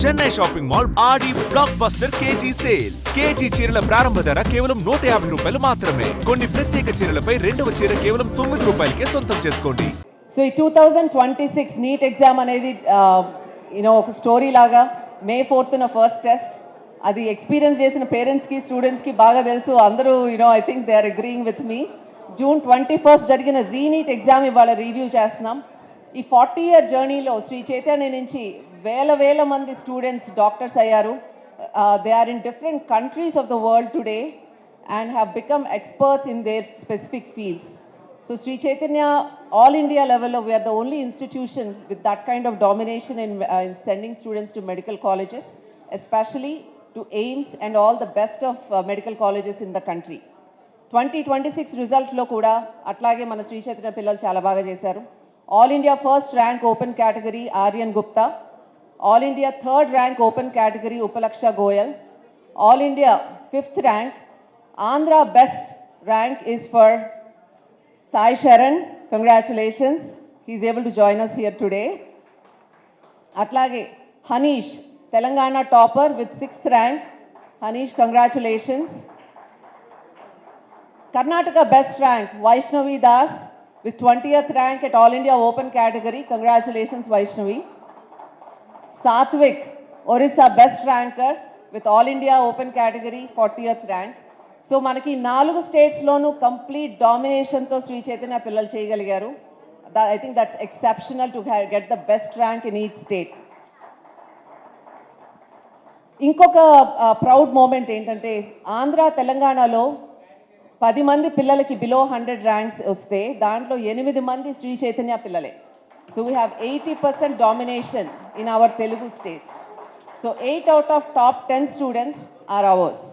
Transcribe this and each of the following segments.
Chennai shopping mall Aadi blockbuster KG sale. KG చీరల ప్రారంభ ధర కేవలం 150 రూపాయలు మాత్రమే. కొన్ని ప్రత్యేక చీరలపై రెండవ చీర కేవలం 9 రూపాయలకే సొంతం చేసుకోండి. సో ఈ 2026 నీట్ ఎగ్జామ్ అనేది ఒక స్టోరీ లాగా May 4th ఫస్ట్ టెస్ట్ అది ఎక్స్పీరియన్స్ చేసిన పేరెంట్స్కి స్టూడెంట్స్కి బాగా తెలుసు. అందరూ I think they are agreeing with me. June 21 జరిగిన రీనీట్ ఎగ్జామ్ ఇవాళ రివ్యూ చేస్తున్నాం. ఈ 40-year జర్నీలో శ్రీ చైతన్య నుంచి వేల మంది స్టూడెంట్స్ డాక్టర్స్ అయ్యారు. They are in different countries of the world today and have become experts in their specific fields. So Shri Chaitanya all India లెవెల్లో we are the only institution with that kind of domination in sending students to medical colleges, especially to AIIMS and all the best of medical colleges in the country. 2026 రిజల్ట్లో కూడా అట్లాగే మన శ్రీ చైతన్య పిల్లలు చాలా బాగా చేశారు. All India first rank open category Aryan Gupta, all India third rank open category Upalaksha Goyal, all India fifth rank. Andhra best rank is for Sai Sharan. Congratulations, he is able to join us here today. అట్లాగే Hanish Telangana topper with 6th rank. Hanish, congratulations. Karnataka best rank Vaishnavi Das with 20th rank at All India Open category. Congratulations Vaishnavi. Satvik, Orissa best ranker with All India Open category, 40th rank. So manaki 4 states lonu complete domination tho Sri Chaitanya pillalu cheyagaligaru. I think that's exceptional to get the best rank in each state. ఇంకొక proud moment ఏంటంటే ఆంధ్ర తెలంగాణలో 10 మంది పిల్లలకి below 100 ranks వస్తే దాంట్లో 8 మంది శ్రీ చైతన్య పిల్లలే. So we have 80% domination in our Telugu states. So 8 out of top 10 students are ours.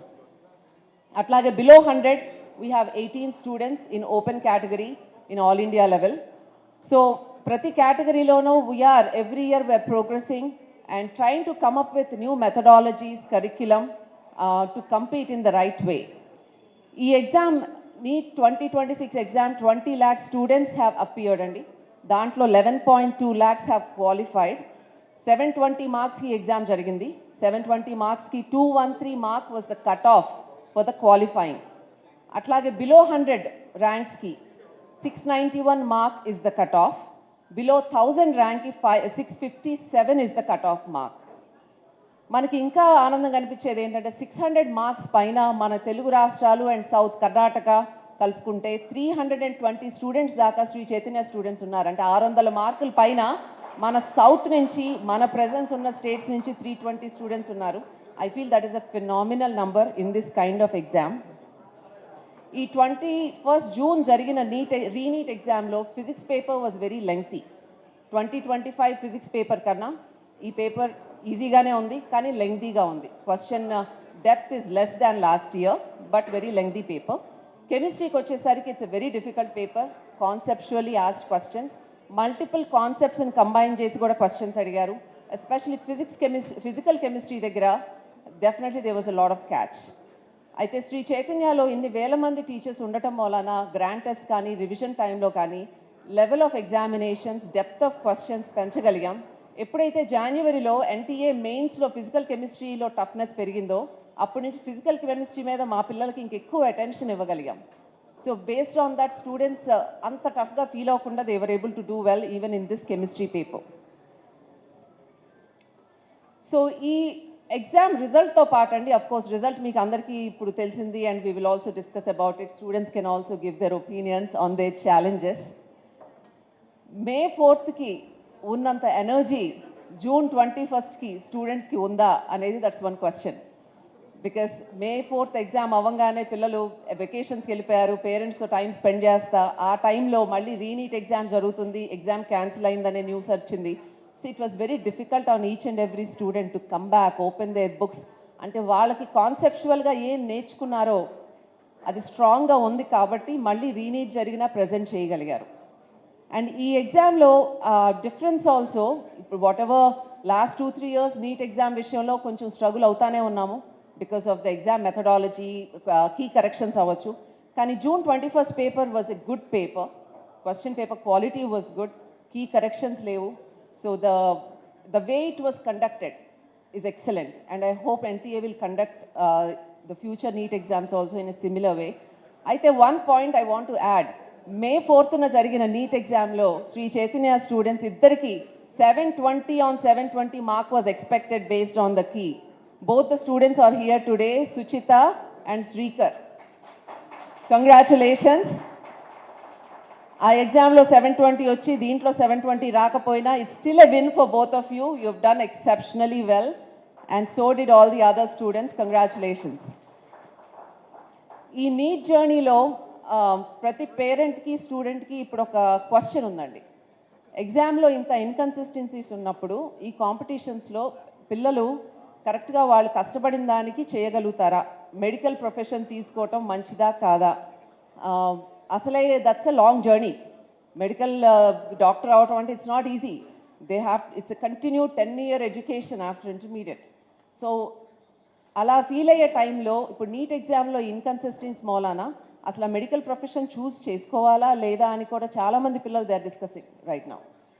అట్లాగే below 100 we have 18 students in open category in all India level. So ప్రతి కేటగిరీలోనూ we are every year we are progressing and trying to come up with new methodologies, curriculum to compete in the right way. ఈ exam NEET 2026 exam 20 lakh students have appeared అండి. దాంట్లో 11.2 lakhs have qualified. 720 మార్క్స్కి exam జరిగింది. 720 మార్క్స్కి 213 mark was the cut off for the qualifying. అట్లాగే below 100 ర్యాంక్స్కి 691 mark is the cut off. Below 1000 ర్యాంక్కి 657 is the cut off mark. మనకి ఇంకా ఆనందం కనిపించేది ఏంటంటే 600 మార్క్స్ పైన మన తెలుగు రాష్ట్రాలు అండ్ సౌత్ కర్ణాటక కలుపుకుంటే 320 స్టూడెంట్స్ దాకా శ్రీ చైతన్య స్టూడెంట్స్ ఉన్నారు. అంటే 600 మార్కుల పైన మన సౌత్ నుంచి, మన ప్రెజెన్స్ ఉన్న స్టేట్స్ నుంచి 320 స్టూడెంట్స్ ఉన్నారు. I feel that is a phenomenal number in this kind of exam. ఈ 21 జూన్ జరిగిన రీనీట్ ఎగ్జామ్లో physics paper was very lengthy. 2025 physics paper కన్నా ఈ పేపర్ ఈజీగానే ఉంది, కానీ లెంగ్తీగా ఉంది. Question depth is less than last year, but very lengthy paper. కెమిస్ట్రీకి వచ్చేసరికి it's a very difficult paper. Conceptually asked questions, multiple కాన్సెప్ట్స్ని కంబైన్ చేసి కూడా క్వశ్చన్స్ అడిగారు. ఎస్పెషల్లీ ఫిజికల్ కెమిస్ట్రీ దగ్గర definitely they was a lot of catch. అయితే శ్రీ చైతన్యలో ఇన్ని వేల మంది టీచర్స్ ఉండటం వలన గ్రాండ్ టెస్ట్ కానీ, రివిజన్ టైంలో కానీ level of examinations, depth of questions పెంచగలిగాం. ఎప్పుడైతే జనవరిలో ఎన్టీఏ మెయిన్స్లో ఫిజికల్ కెమిస్ట్రీలో టఫ్నెస్ పెరిగిందో అప్పటి నుంచి ఫిజికల్ కెమిస్ట్రీ మీద మా పిల్లలకి ఇంకెక్కువ అటెన్షన్ ఇవ్వగలిగాం. So based on that students అంత టఫ్గా ఫీల్ అవ్వకుండా they were able to do well even in this chemistry paper. So ఈ ఎగ్జామ్ రిజల్ట్తో పాటు అండి, అఫ్ కోర్స్ రిజల్ట్ మీకు అందరికీ ఇప్పుడు తెలిసింది and we will also discuss about it. Students can also give their opinions on their challenges. May 4th ఉన్నంత energy June 21 స్టూడెంట్స్కి ఉందా అనేది that's one question. Because May 4th exam అవ్వగానే పిల్లలు వెకేషన్స్కి వెళ్ళిపోయారు, పేరెంట్స్తో టైం స్పెండ్ చేస్తా ఆ టైంలో మళ్ళీ రీనీట్ ఎగ్జామ్ జరుగుతుంది, ఎగ్జామ్ క్యాన్సిల్ అయిందనే న్యూస్ వచ్చింది. So it was very difficult on each and every student to come back, open there books. అంటే వాళ్ళకి కాన్సెప్చువల్గా ఏం నేర్చుకున్నారో అది స్ట్రాంగ్గా ఉంది కాబట్టి మళ్ళీ రీనీట్ జరిగినా ప్రజెంట్ చేయగలిగారు. అండ్ ఈ ఎగ్జామ్లో డిఫరెన్స్ ఆల్సో, ఇప్పుడు whatever last 2-3 years NEET exam విషయంలో కొంచెం స్ట్రగుల్ అవుతానే ఉన్నాము because of the exam methodology, key corrections అవ్వచ్చు. కానీ June 21 paper was a good paper. Question paper quality was good, key corrections లేవు. So the way it was conducted is excellent, and I hope NTA will conduct the future NEET exams also in a similar way. అయితే one point I want to add, May 4th జరిగిన NEET examలో Shri Chaitanya students ఇద్దరికి 720 on 720 mark was expected based on the key. Both the students are here today, Suchita and Srikar. Congratulations. ఆ ఎగ్జామ్లో 720 వచ్చి దీంట్లో 720 రాకపోయినా it's still a win for both of you. You have done exceptionally well and so did all the other students. Congratulations. ఈ neat జర్నీలో ప్రతి పేరెంట్కి స్టూడెంట్కి ఇప్పుడు ఒక క్వశ్చన్ ఉందండి. ఎగ్జామ్లో ఇంత ఇన్కన్సిస్టెన్సీస్ ఉన్నప్పుడు ఈ కాంపిటీషన్స్లో పిల్లలు కరెక్ట్గా వాళ్ళు కష్టపడిన దానికి చేయగలుగుతారా? మెడికల్ ప్రొఫెషన్ తీసుకోవటం మంచిదా కాదా? అసలే that's a long journey. Medical doctor అవటం అంటే it's not easy. It's a continue 10-year education after intermediate. So అలా ఫీల్ అయ్యే టైంలో ఇప్పుడు నీట్ ఎగ్జామ్లో ఇన్కన్సిస్టెన్సీ మూలాన అసలు ఆ మెడికల్ ప్రొఫెషన్ చూస్ చేసుకోవాలా లేదా అని కూడా చాలామంది పిల్లలు they are discussing right now,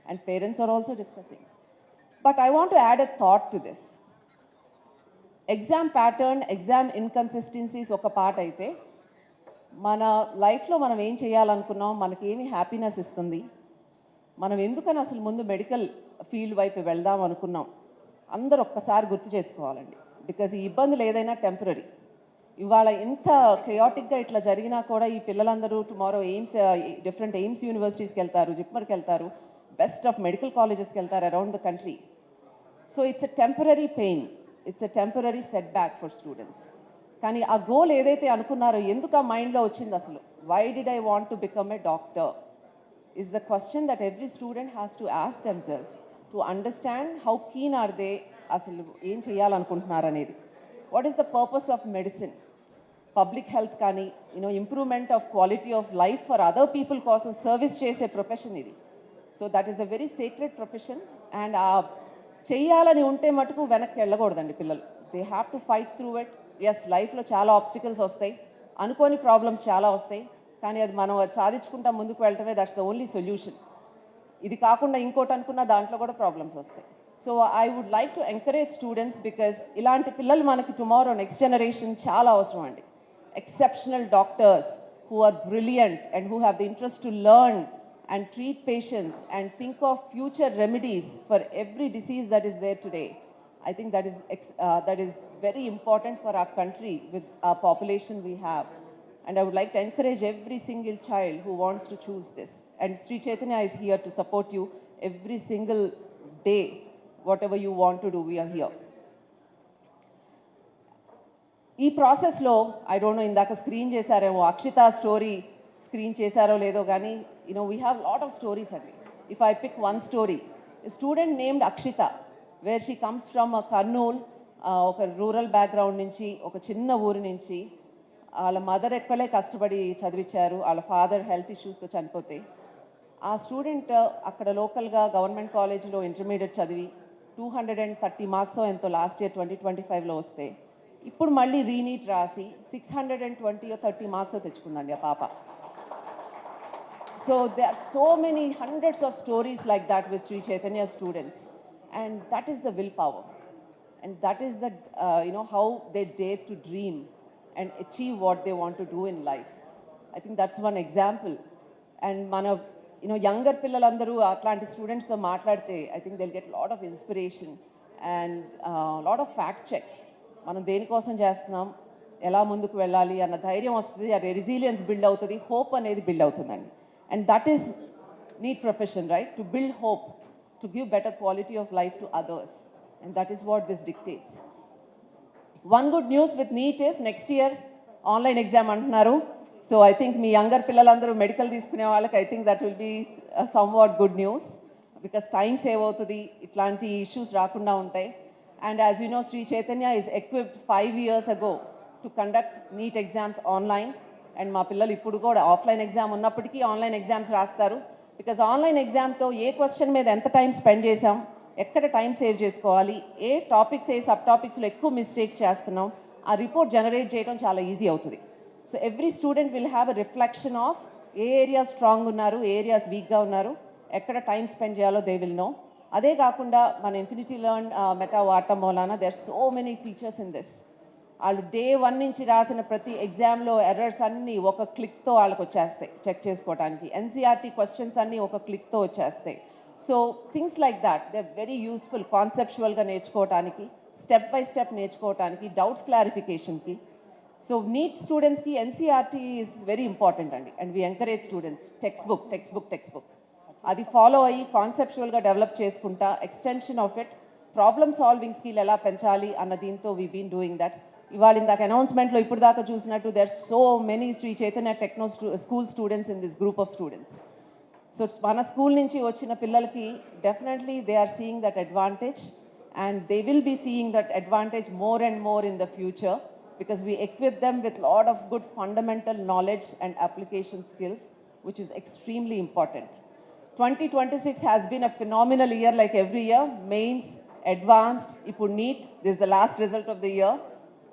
and parents are also discussing. But I want to add a thought to this. Exam pattern, exam inconsistencies ఒక పార్ట్ అయితే, మన లైఫ్లో మనం ఏం చేయాలనుకున్నాం, మనకి ఏమి హ్యాపీనెస్ ఇస్తుంది, మనం ఎందుకని అసలు ముందు మెడికల్ ఫీల్డ్ వైపు వెళ్దాం అనుకున్నాం, అందరూ ఒక్కసారి గుర్తు చేసుకోవాలండి. బికాజ్ ఈ ఇబ్బందులు ఏదైనా టెంపరీ. ఇవాళ ఎంత కెయాటిక్గా ఇట్లా జరిగినా కూడా ఈ పిల్లలందరూ టుమారో డిఫరెంట్ ఎయిమ్స్ యూనివర్సిటీస్కి వెళ్తారు, జిప్మర్కి వెళ్తారు, బెస్ట్ ఆఫ్ మెడికల్ కాలేజెస్కి వెళ్తారు around the country. So it's a temporary pain, it's a temporary set back for students. కానీ ఆ గోల్ ఏదైతే అనుకున్నారో ఎందుకు ఆ మైండ్లో వచ్చింది అసలు? Why did I want to become a doctor is the question that every student has to ask themselves to understand how keen are they అసలు ఏం చేయాలనుకుంటున్నారు అనేది. What is the purpose of medicine? Public health కానీ improvement of quality of life for other people కోసం service చేసే profession ఇది. So that is a very secret profession. And ఆ చెయ్యాలని ఉంటే మటుకు వెనక్కి వెళ్ళకూడదండి పిల్లలు. They have to fight through it. Yes, లైఫ్లో చాలా ఆబ్స్టికల్స్ వస్తాయి, అనుకోని ప్రాబ్లమ్స్ చాలా వస్తాయి, కానీ అది మనం అది సాధించుకుంటా ముందుకు వెళ్ళటమే దట్స్ ద ఓన్లీ సొల్యూషన్. ఇది కాకుండా ఇంకోటి అనుకున్న దాంట్లో కూడా ప్రాబ్లమ్స్ వస్తాయి. So I would like to encourage students, because ఇలాంటి పిల్లలు మనకి టుమారో నెక్స్ట్ జనరేషన్ చాలా అవసరం అండి. Exceptional doctors who are brilliant and who have the interest to learn and treat patients and think of future remedies for every disease that is there today. I think that is very important for our country with our population we have. And I would like to encourage every single child who wants to choose this. And Sri Chaitanya is here to support you every single day. Whatever you want to do, we are here. ఈ ప్రాసెస్లో I don't know, ఇందాక screen చేశారేమో, Akshitha story screen చేశారో లేదో కానీ we have lot of stories అండి. If I pick one story, student named Akshitha, where she comes from Kurnool, ఒక rural background నుంచి, ఒక చిన్న ఊరి నుంచి. వాళ్ళ మదర్ ఎక్కడే కష్టపడి చదివించారు, వాళ్ళ ఫాదర్ హెల్త్ ఇష్యూస్తో చనిపోతే ఆ స్టూడెంట్ అక్కడ లోకల్గా గవర్నమెంట్ కాలేజీలో ఇంటర్మీడియట్ చదివి 230 మార్క్స్ ఎంతో లాస్ట్ ఇయర్ 2025లో వస్తే ఇప్పుడు మళ్ళీ రీనీట్ రాసి 620 or 30 మార్క్స్ తెచ్చుకుందండి ఆ పాప. So they are so many hundreds of stories like that with Shri Chaitanya students, and that is the will power, and that is the how they dare to dream and achieve what they want to do in life. I think that's one example. And mana younger pillallandaru atlanti students tho maatladte I think they'll get a lot of inspiration and lot of fact checks. Manam deni kosam chestunnam, ela munduku vellali anna dhairyam vastadi, a resilience build avutadi, hope anedi build avutundandi. And that is NEET profession, right? To build hope, to give better quality of life to others, and that is what this dictates. One good news with NEET is next year online exam antunaru. So I think me younger పిల్లలందరూ medical తీసుకునే వాళ్ళకి I think that will be somewhat good news, because time save అవుతుంది, ఇట్లాంటి issues రాకుండా ఉంటాయి. And as you know, Sri Chaitanya is equipped 5 years ago to conduct NEET exams online. And మా పిల్లలు ఇప్పుడు కూడా ఆఫ్లైన్ ఎగ్జామ్ ఉన్నప్పటికీ ఆన్లైన్ ఎగ్జామ్స్ రాస్తారు. బికాజ్ ఆన్లైన్ ఎగ్జామ్తో ఏ క్వశ్చన్ మీద ఎంత టైం స్పెండ్ చేసాం, ఎక్కడ టైం సేవ్ చేసుకోవాలి, ఏ టాపిక్స్ ఏ సబ్ టాపిక్స్లో ఎక్కువ మిస్టేక్స్ చేస్తున్నాం, ఆ రిపోర్ట్ జనరేట్ చేయడం చాలా ఈజీ అవుతుంది. So every student will have a reflection of ఏ ఏరియాస్ స్ట్రాంగ్ ఉన్నారు, ఏ ఏరియాస్ వీక్గా ఉన్నారు, ఎక్కడ టైం స్పెండ్ చేయాలో దే విల్ నో. అదే కాకుండా మన ఇన్ఫినిటీ లెర్న్ మెటా వాడటం వలన there so many features in this. వాళ్ళు డే 1 నుంచి రాసిన ప్రతి ఎగ్జామ్లో ఎర్రర్స్ అన్నీ ఒక క్లిక్తో వాళ్ళకి వచ్చేస్తాయి చెక్ చేసుకోవడానికి. ఎన్సీఆర్టీ క్వశ్చన్స్ అన్నీ ఒక క్లిక్తో వచ్చేస్తాయి. So things like that they are very useful కాన్సెప్చువల్గా నేర్చుకోవడానికి, స్టెప్ బై స్టెప్ నేర్చుకోవడానికి, డౌట్స్ క్లారిఫికేషన్కి. సో నీట్ స్టూడెంట్స్కి ఎన్సీఆర్టీ ఈజ్ వెరీ ఇంపార్టెంట్ అండి. And we encourage students textbook అది ఫాలో అయ్యి కాన్సెప్చువల్గా డెవలప్ చేసుకుంటా extension of it problem solving skill ఎలా పెంచాలి అన్న దీంతో వీ బీన్ డూయింగ్ దట్. ఇవాళ ఇందాక అనౌన్స్మెంట్లో ఇప్పుడు దాకా చూసినట్టు there so many Shri Chaitanya techno school students in this group of students. So మన స్కూల్ నుంచి వచ్చిన పిల్లలకి definitely they are seeing that advantage and they will be seeing that advantage more and more in the future because we equip them with lot of good fundamental knowledge and application skills, which is extremely important. 2026 has been a phenomenal year like every year. Mains, advanced, ipu NEET, this is the last result of the year.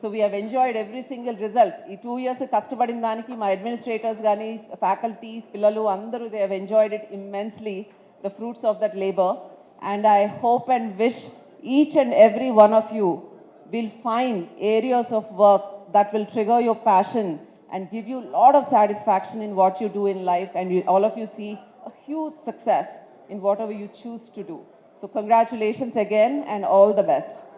So we have enjoyed every single result. Ee 2 years kashtapadin daniki my administrators gani, faculty, pillalu andaru they have enjoyed it immensely, the fruits of that labor. And I hope and wish each and every one of you will find areas of work that will trigger your passion and give you a lot of satisfaction in what you do in life, and you, all of you see a huge success in whatever you choose to do. So congratulations again and all the best.